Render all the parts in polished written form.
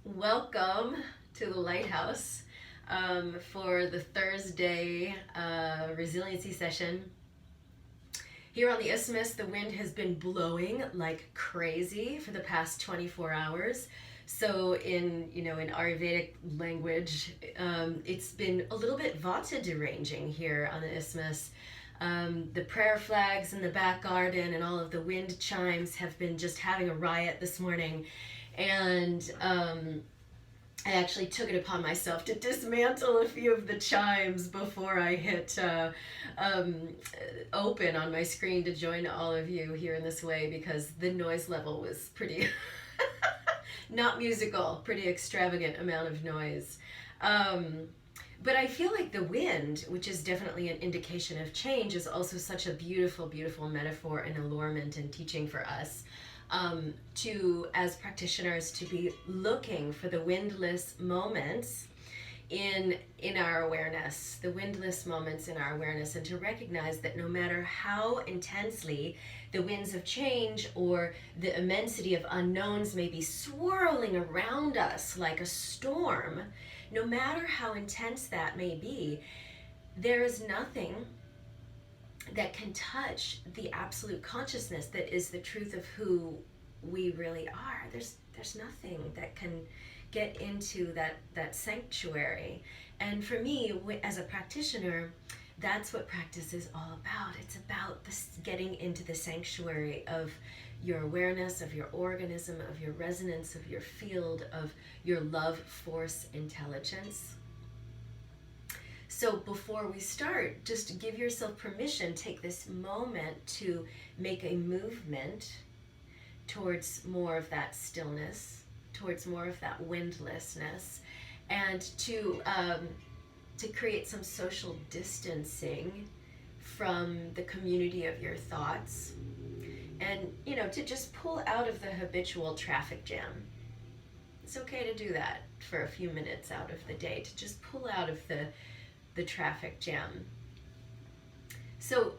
Welcome to the Lighthouse for the Thursday resiliency session. Here on the Isthmus, the wind has been blowing like crazy for the past 24 hours. So in Ayurvedic language, it's been a little bit vata deranging here on the Isthmus. The prayer flags in the back garden and all of the wind chimes have been just having a riot this morning. And I actually took it upon myself to dismantle a few of the chimes before I hit open on my screen to join all of you here in this way, because the noise level was pretty not musical, pretty extravagant amount of noise. But I feel like the wind, which is definitely an indication of change, is also such a beautiful, beautiful metaphor and allurement and teaching for us. To, as practitioners, to be looking for the windless moments in our awareness, the windless moments in our awareness, and to recognize that no matter how intensely the winds of change or the immensity of unknowns may be swirling around us like a storm, no matter how intense that may be, there is nothing that can touch the absolute consciousness that is the truth of who we really are. There's nothing that can get into that sanctuary. And for me, as a practitioner, that's what practice is all about. It's about this, getting into the sanctuary of your awareness, of your organism, of your resonance, of your field, of your love, force, intelligence. So before we start, just give yourself permission, take this moment to make a movement towards more of that stillness, towards more of that windlessness, and to create some social distancing from the community of your thoughts, and to just pull out of the habitual traffic jam. It's okay to do that for a few minutes out of the day, to just pull out of the traffic jam. So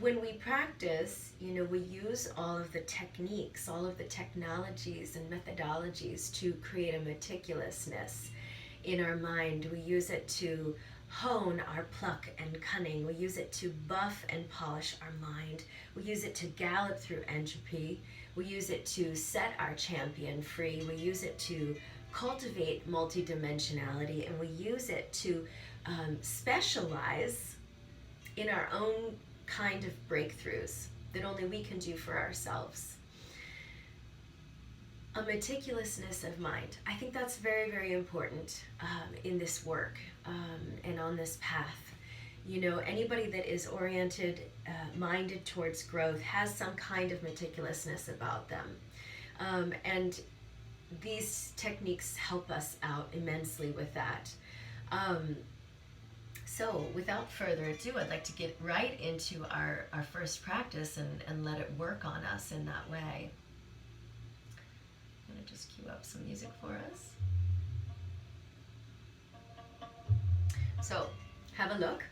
when we practice, we use all of the techniques, all of the technologies and methodologies to create a meticulousness in our mind. We use it to hone our pluck and cunning. We use it to buff and polish our mind. We use it to gallop through entropy. We use it to set our champion free. We use it to cultivate multi-dimensionality, and we use it to specialize in our own kind of breakthroughs that only we can do for ourselves. A meticulousness of mind. I think that's very, very important in this work and on this path. Anybody that is oriented, minded towards growth has some kind of meticulousness about them. And these techniques help us out immensely with that. So without further ado, I'd like to get right into our first practice and let it work on us in that way. I'm going to just cue up some music for us. So have a look.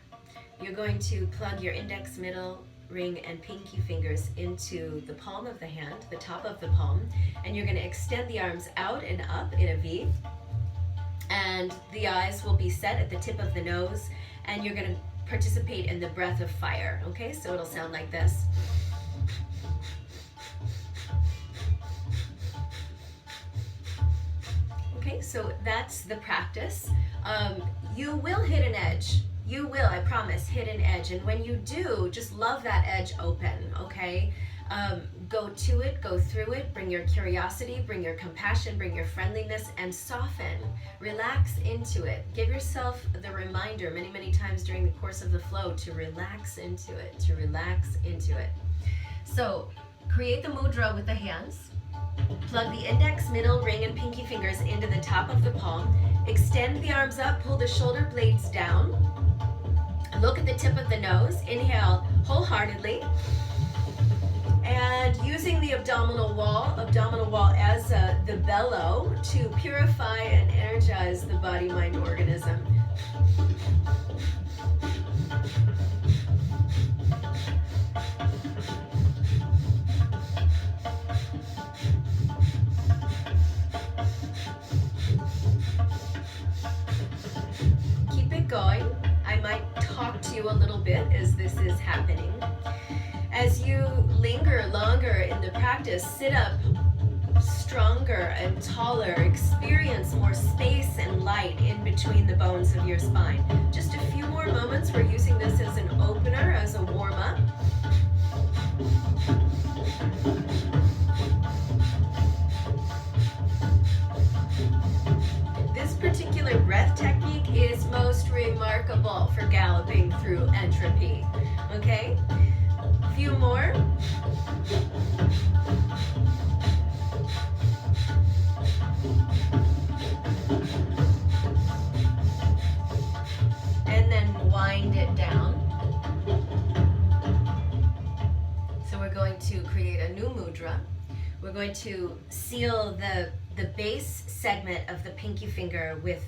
You're going to plug your index, middle, ring, and pinky fingers into the palm of the hand, the top of the palm, and you're going to extend the arms out and up in a V. And the eyes will be set at the tip of the nose, and you're going to participate in the breath of fire, okay? So it'll sound like this. Okay, so that's the practice. You will hit an edge. You will, I promise, hit an edge. And when you do, just love that edge open, okay? Go to it, go through it, bring your curiosity, bring your compassion, bring your friendliness, and soften. Relax into it. Give yourself the reminder many, many times during the course of the flow to relax into it, to relax into it. So create the mudra with the hands. Plug the index, middle, ring, and pinky fingers into the top of the palm. Extend the arms up, pull the shoulder blades down. Look at the tip of the nose. Inhale wholeheartedly. And using the abdominal wall as the bellow to purify and energize the body, mind, organism. longer in the practice, sit up stronger and taller, experience more space and light in between the bones of your spine. Just a few more moments. We're using this as an opener, as a warm-up. This particular breath technique is most remarkable for galloping through entropy. Okay? A few more. And then wind it down. So we're going to create a new mudra. We're going to seal the base segment of the pinky finger with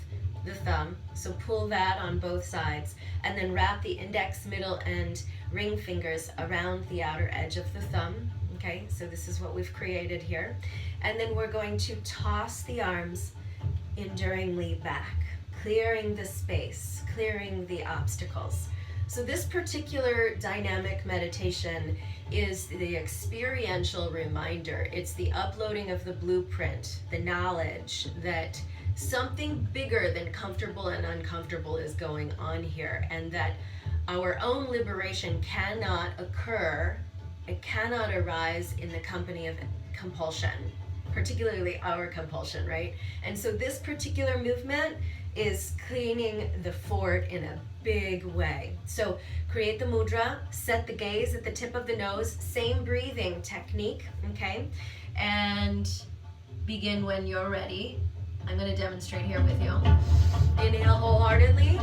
the thumb. So pull that on both sides, and then wrap the index, middle, and ring fingers around the outer edge of the thumb. Okay, so this is what we've created here. And then we're going to toss the arms enduringly back, clearing the space, clearing the obstacles. So this particular dynamic meditation is the experiential reminder. It's the uploading of the blueprint, the knowledge that something bigger than comfortable and uncomfortable is going on here, and that our own liberation cannot occur, it cannot arise in the company of compulsion, particularly our compulsion, right? And so this particular movement is cleaning the fort in a big way. So create the mudra, set the gaze at the tip of the nose, same breathing technique, okay? And begin when you're ready. I'm going to demonstrate here with you. Inhale wholeheartedly.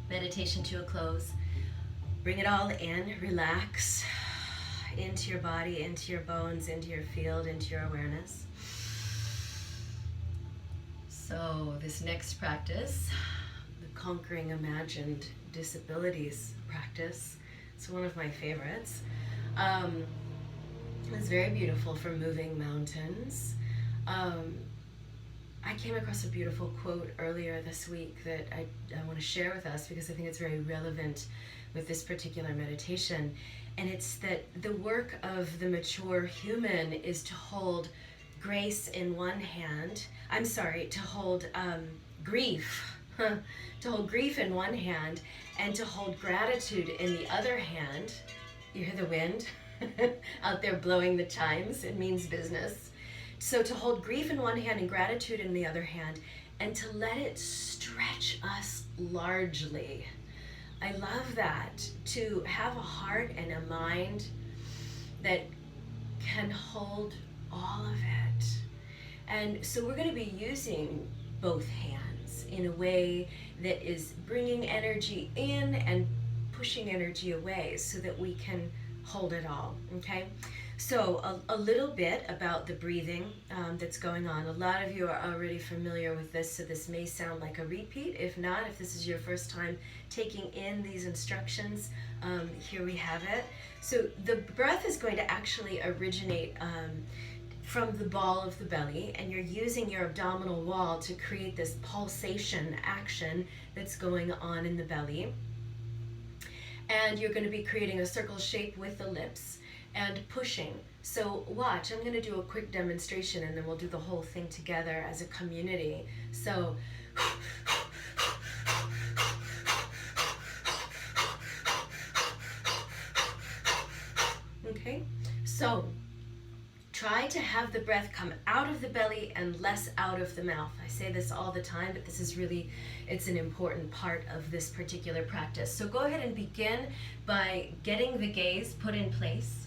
Meditation to a close. Bring it all in, relax into your body, into your bones, into your field, into your awareness. So this next practice, the Conquering Imagined Disabilities practice, it's one of my favorites. It's very beautiful for moving mountains. I came across a beautiful quote earlier this week that I want to share with us because I think it's very relevant with this particular meditation. And it's that the work of the mature human is to hold grace in one hand. To hold grief. To hold grief in one hand and to hold gratitude in the other hand. You hear the wind out there blowing the chimes. It means business. So to hold grief in one hand and gratitude in the other hand, and to let it stretch us largely. I love that, to have a heart and a mind that can hold all of it. And so we're going to be using both hands in a way that is bringing energy in and pushing energy away so that we can hold it all, okay? So a little bit about the breathing that's going on. A lot of you are already familiar with this, so this may sound like a repeat. If not, if this is your first time taking in these instructions, here we have it. So the breath is going to actually originate from the ball of the belly, and you're using your abdominal wall to create this pulsation action that's going on in the belly. And you're going to be creating a circle shape with the lips. and pushing. So watch, I'm going to do a quick demonstration and then we'll do the whole thing together as a community. So okay, so try to have the breath come out of the belly and less out of the mouth. I say this all the time, but this is really, it's an important part of this particular practice. So go ahead and begin by getting the gaze put in place.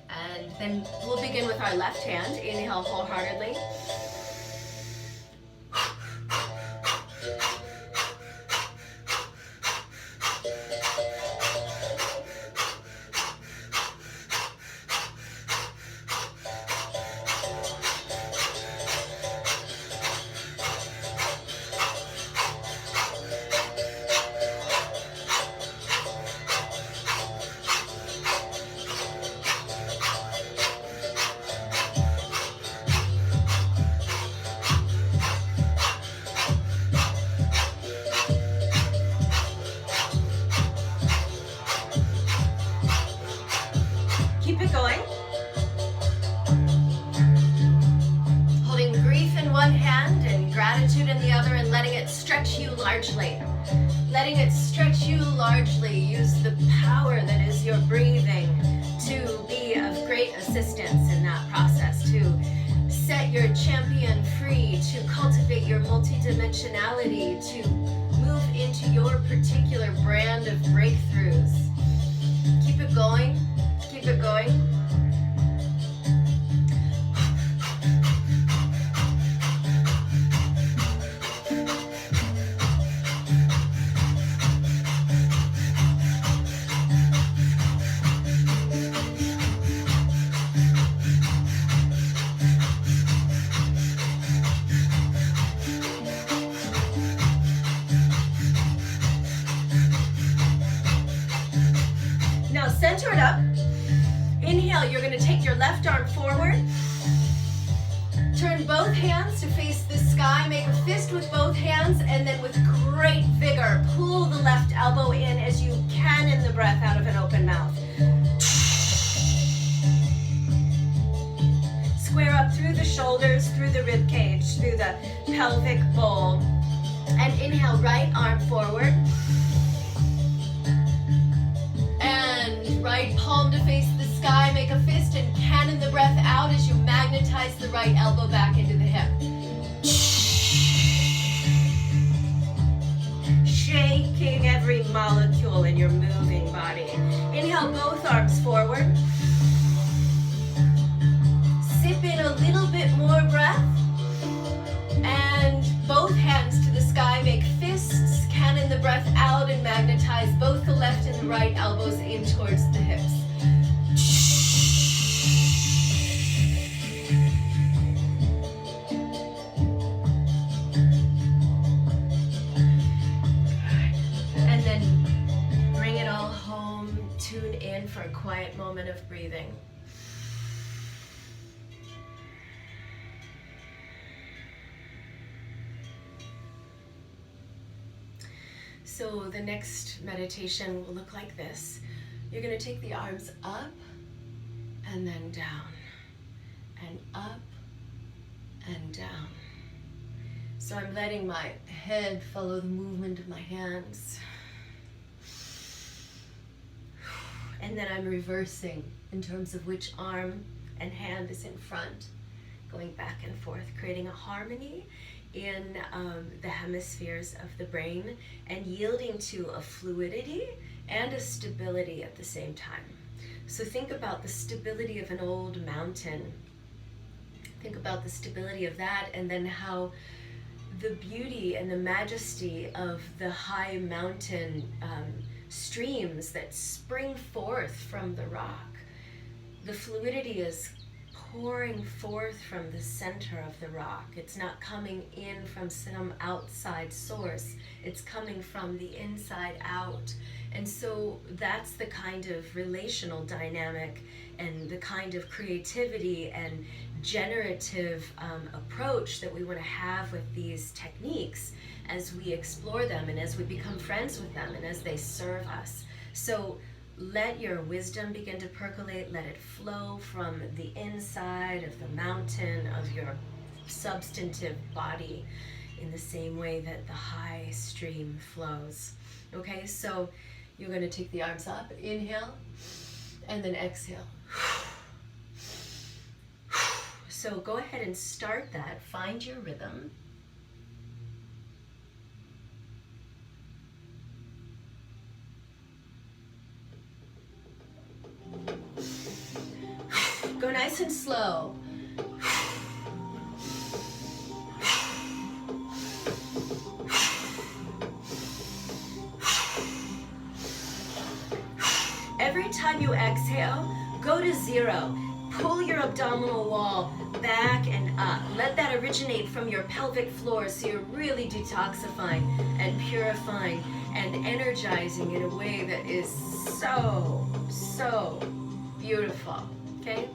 And then we'll begin with our left hand. Inhale wholeheartedly. Keep it going. Holding grief in one hand and gratitude in the other, and letting it stretch you largely. Letting it stretch you largely. Use the power that is your breathing to be of great assistance in that process, to set your champion free, to cultivate your multi-dimensionality, to move into your particular brand of breakthroughs. Keep it going. Keep it going. Now center it up. Inhale, you're going to take your left arm forward. Turn both hands to face the sky. Make a fist with both hands, and then with great vigor, pull the left elbow in as you cannon the breath out of an open mouth. Square up through the shoulders, through the rib cage, through the pelvic bowl. And inhale, right arm forward. And right palm to face the sky. Make a fist and cannon the breath out as you magnetize the right elbow back into the hip. Shaking every molecule in your moving body. Inhale, both arms forward. Sip in a little bit more breath. And both hands to the sky. Make fists, cannon the breath out, and magnetize both the left and the right elbows in towards the hips. And then bring it all home. Tune in for a quiet moment of breathing. So the next meditation will look like this. You're going to take the arms up and then down, and up and down. So I'm letting my head follow the movement of my hands. And then I'm reversing in terms of which arm and hand is in front, going back and forth, creating a harmony in the hemispheres of the brain, and yielding to a fluidity and a stability at the same time. So think about the stability of an old mountain. Think about the stability of that, and then how the beauty and the majesty of the high mountain streams that spring forth from the rock. The fluidity is pouring forth from the center of the rock. It's not coming in from some outside source. It's coming from the inside out. And so that's the kind of relational dynamic and the kind of creativity and generative approach that we want to have with these techniques as we explore them and as we become friends with them and as they serve us. So let your wisdom begin to percolate. Let it flow from the inside of the mountain of your substantive body in the same way that the high stream flows. Okay, so you're going to take the arms up, inhale, and then exhale. So go ahead and start that. Find your rhythm. Go nice and slow. Every time you exhale, go to zero. Pull your abdominal wall back and up. Let that originate from your pelvic floor so you're really detoxifying and purifying and energizing in a way that is so, so beautiful. Okay?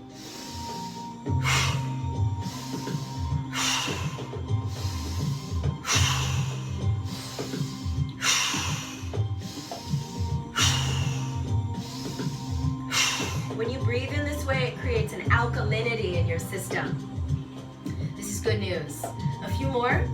When you breathe in this way, it creates an alkalinity in your system. This is good news. A few more.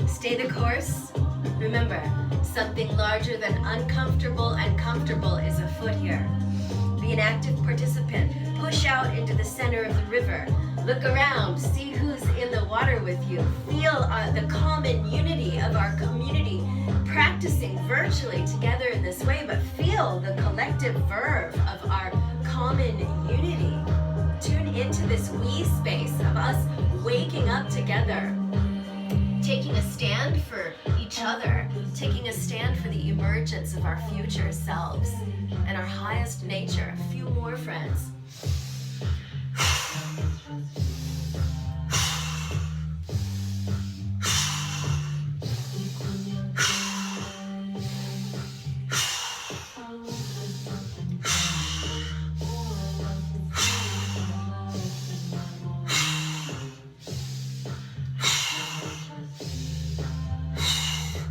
Stay the course. Remember, something larger than uncomfortable and comfortable is afoot here. Be an active participant. Push out into the center of the river. Look around. See who's in the water with you. Feel the common unity of our community practicing virtually together in this way, but feel the collective verve of our common unity. Tune into this we space of us waking up together, taking a stand for each other, taking a stand for the emergence of our future selves and our highest nature. A few more, friends.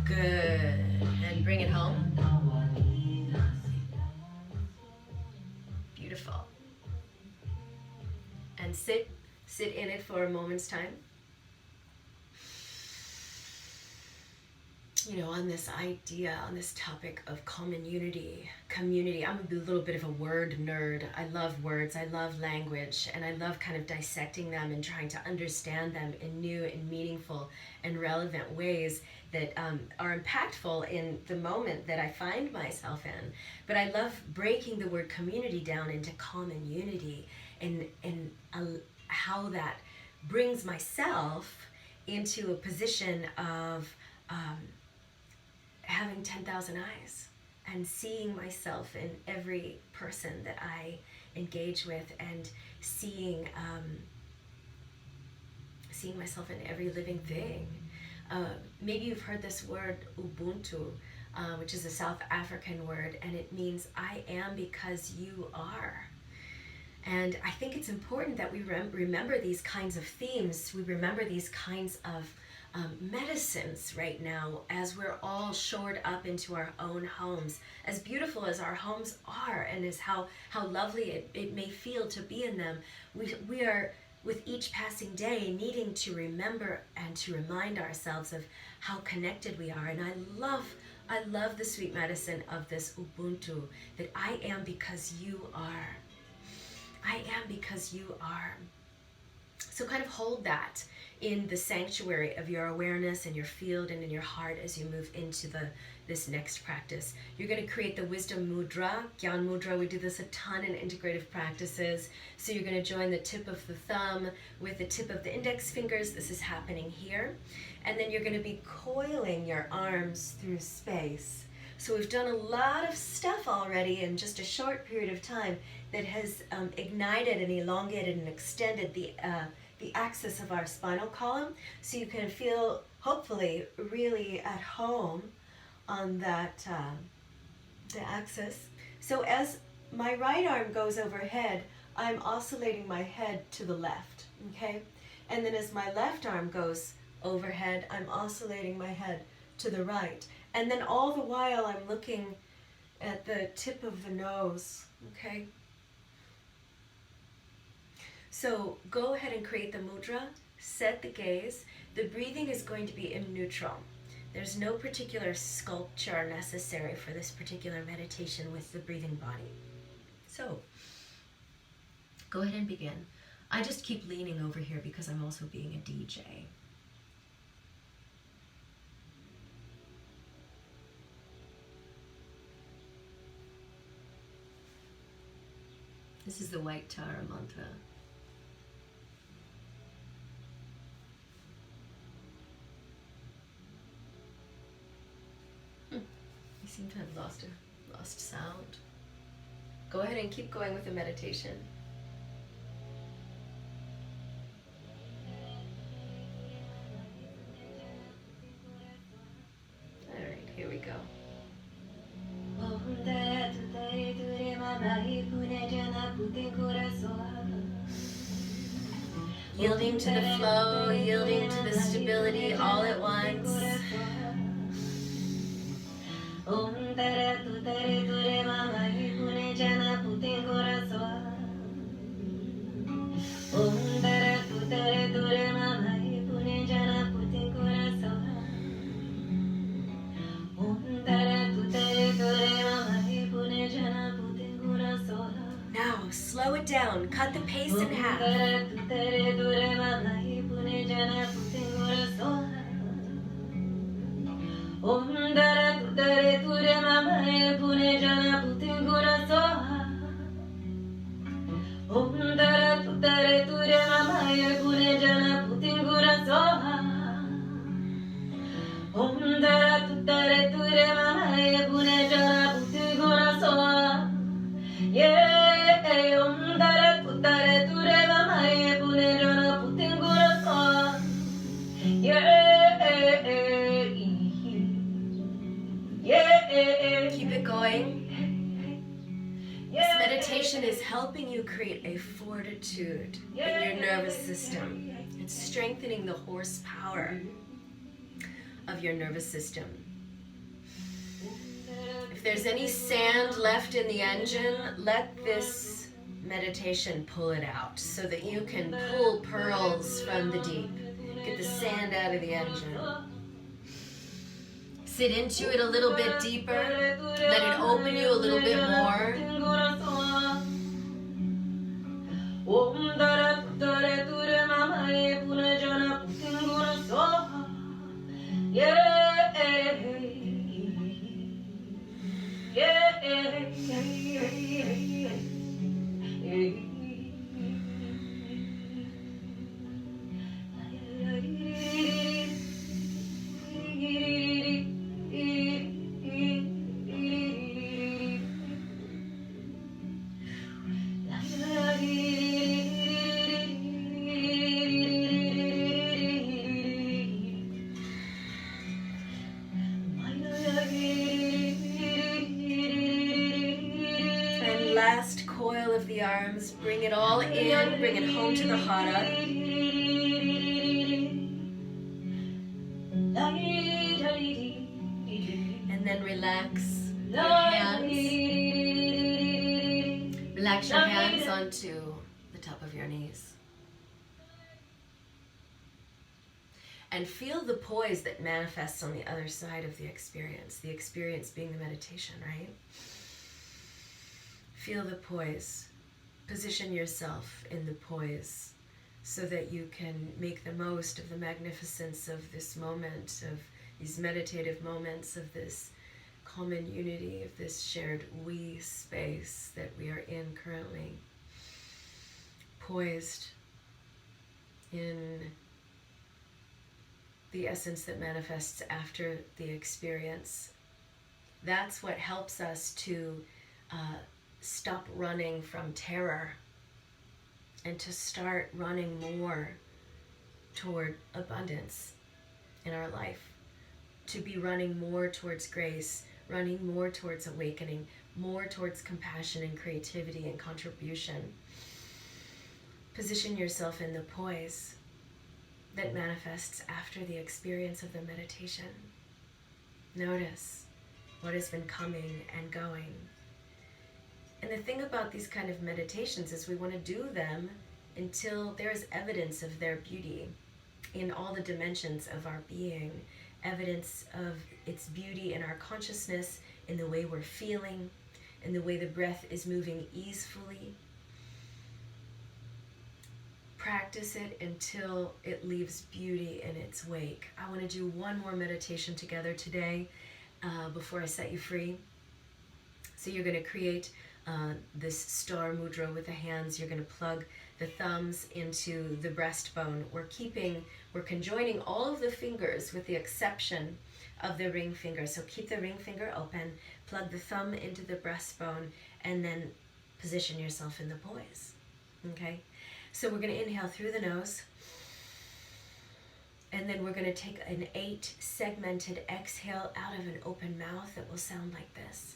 Good. And bring it home. Beautiful. And sit in it for a moment's time. You know, on this idea, on this topic of common unity, community. I'm a little bit of a word nerd. I love words, I love language, and I love kind of dissecting them and trying to understand them in new and meaningful and relevant ways that are impactful in the moment that I find myself in. But I love breaking the word community down into common unity and how that brings myself into a position of having 10,000 eyes and seeing myself in every person that I engage with, and seeing myself in every living thing. Maybe you've heard this word ubuntu, which is a South African word, and it means I am because you are. And I think it's important that we remember these kinds of themes. We remember these kinds of medicines right now, as we're all shored up into our own homes. As beautiful as our homes are, and as how lovely it may feel to be in them, we are, with each passing day, needing to remember and to remind ourselves of how connected we are. And I love the sweet medicine of this ubuntu, that I am because you are. I am because you are. So kind of hold that in the sanctuary of your awareness and your field and in your heart as you move into this next practice. You're going to create the wisdom mudra, Gyan mudra. We do this a ton in integrative practices. So you're going to join the tip of the thumb with the tip of the index fingers. This is happening here. And then you're going to be coiling your arms through space. So we've done a lot of stuff already in just a short period of time that has ignited and elongated and extended the axis of our spinal column, so you can feel, hopefully, really at home on that the axis. So as my right arm goes overhead, I'm oscillating my head to the left, okay? And then as my left arm goes overhead, I'm oscillating my head to the right. And then all the while I'm looking at the tip of the nose, okay? So go ahead and create the mudra, set the gaze. The breathing is going to be in neutral. There's no particular sculpture necessary for this particular meditation with the breathing body. So go ahead and begin. I just keep leaning over here because I'm also being a DJ. This is the White Tara mantra. I seem to have lost sound. Go ahead and keep going with the meditation. All right, here we go. Yielding to the flow, yielding to the stability all at once. Now, slow it down. Cut the pace in half. Keep it going. This meditation is helping you create a fortitude in your nervous system. It's strengthening the horsepower of your nervous system. If there's any sand left in the engine, let this meditation pull it out so that you can pull pearls from the deep. Get the sand out of the engine. Sit into it a little bit deeper. Let it open you a little bit more. Last coil of the arms, bring it all in, bring it home to the hara. then relax your hands. Relax your hands onto the top of your knees. And feel the poise that manifests on the other side of the experience being the meditation, right? Feel the poise. Position yourself in the poise so that you can make the most of the magnificence of this moment, of these meditative moments, of this common unity, of this shared we space that we are in currently. Poised in the essence that manifests after the experience. That's what helps us to stop running from terror and to start running more toward abundance in our life, to be running more towards grace, running more towards awakening, more towards compassion and creativity and contribution. Position yourself in the poise that manifests after the experience of the meditation. Notice what has been coming and going. And the thing about these kind of meditations is we want to do them until there is evidence of their beauty in all the dimensions of our being, evidence of its beauty in our consciousness, in the way we're feeling, in the way the breath is moving easefully. Practice it until it leaves beauty in its wake. I want to do one more meditation together today before I set you free. So you're going to create this star mudra with the hands. You're going to plug the thumbs into the breastbone. We're conjoining all of the fingers with the exception of the ring finger. So keep the ring finger open, plug the thumb into the breastbone, and then position yourself in the poise. Okay? So we're going to inhale through the nose, and then we're going to take an 8 segmented exhale out of an open mouth that will sound like this.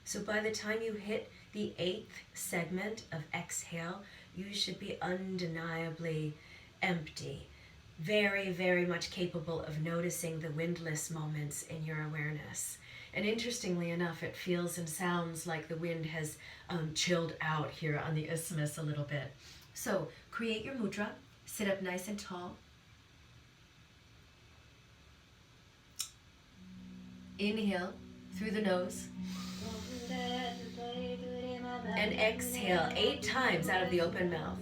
So by the time you hit the 8th segment of exhale, you should be undeniably empty, very, very much capable of noticing the windless moments in your awareness. And interestingly enough, it feels and sounds like the wind has chilled out here on the isthmus a little bit. So create your mudra, sit up nice and tall. Inhale through the nose. And exhale 8 times out of the open mouth.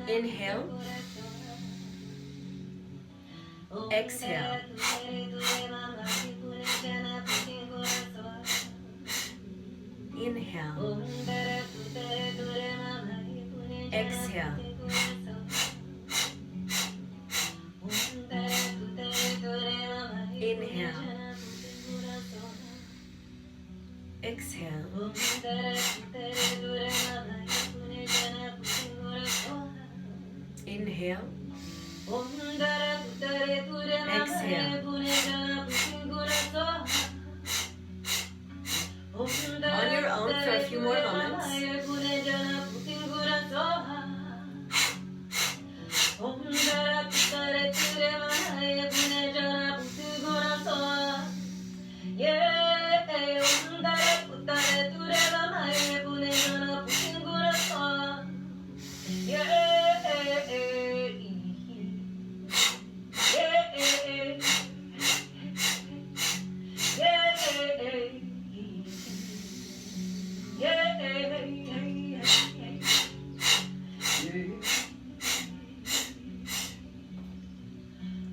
Inhale. Exhale. Inhale. Exhale. Inhale. Exhale. Inhale. Exhale. On your own for a few more moments.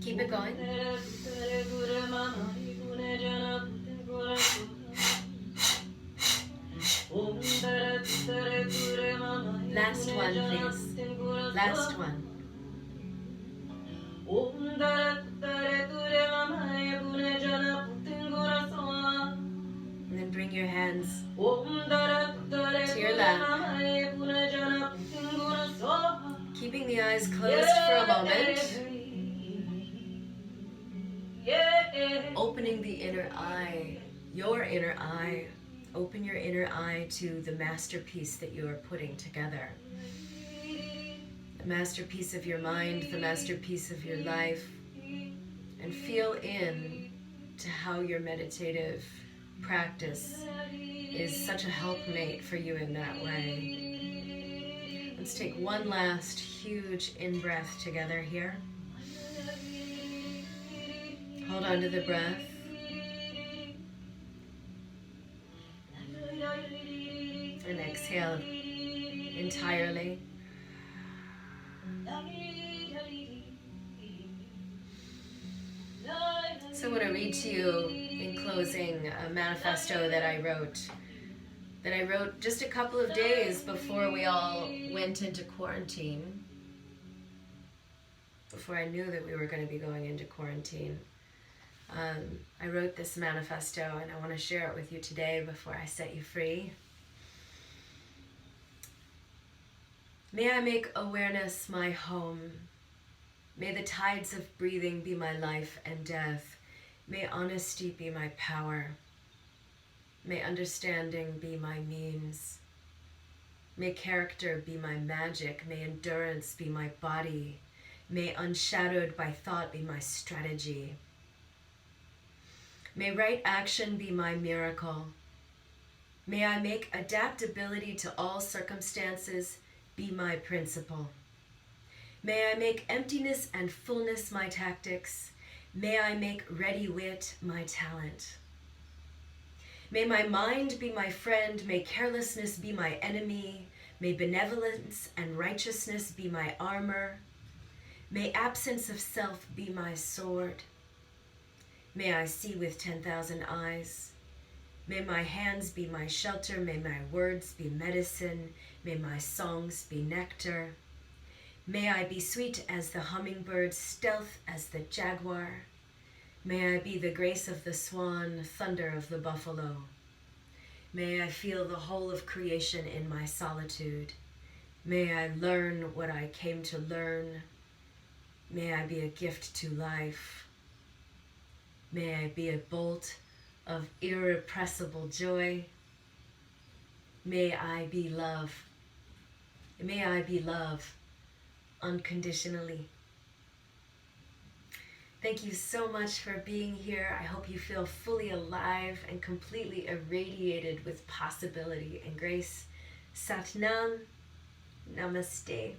Keep it going. Last one, please. Last one. And then bring your hands to your lap. Keeping the eyes closed for a moment. opening the inner eye, your inner eye. Open your inner eye to the masterpiece that you are putting together. The masterpiece of your mind, the masterpiece of your life. And feel in to how your meditative practice is such a helpmate for you in that way. Let's take one last huge in-breath together here. Hold on to the breath. And exhale entirely. So I want to read to you in closing a manifesto that I wrote just a couple of days before we all went into quarantine, before I knew that we were going to be going into quarantine. I wrote this manifesto and I want to share it with you today before I set you free. May I make awareness my home. May the tides of breathing be my life and death. May honesty be my power. May understanding be my means. May character be my magic. May endurance be my body. May unshadowed by thought be my strategy. May right action be my miracle. May I make adaptability to all circumstances be my principle. May I make emptiness and fullness my tactics. May I make ready wit my talent. May my mind be my friend. May carelessness be my enemy. May benevolence and righteousness be my armor. May absence of self be my sword. May I see with 10,000 eyes. May my hands be my shelter. May my words be medicine. May my songs be nectar. May I be sweet as the hummingbird, stealth as the jaguar. May I be the grace of the swan, thunder of the buffalo. May I feel the whole of creation in my solitude. May I learn what I came to learn. May I be a gift to life. May I be a bolt of irrepressible joy. May I be love. May I be love unconditionally. Thank you so much for being here. I hope you feel fully alive and completely irradiated with possibility and grace. Sat Nam. Namaste.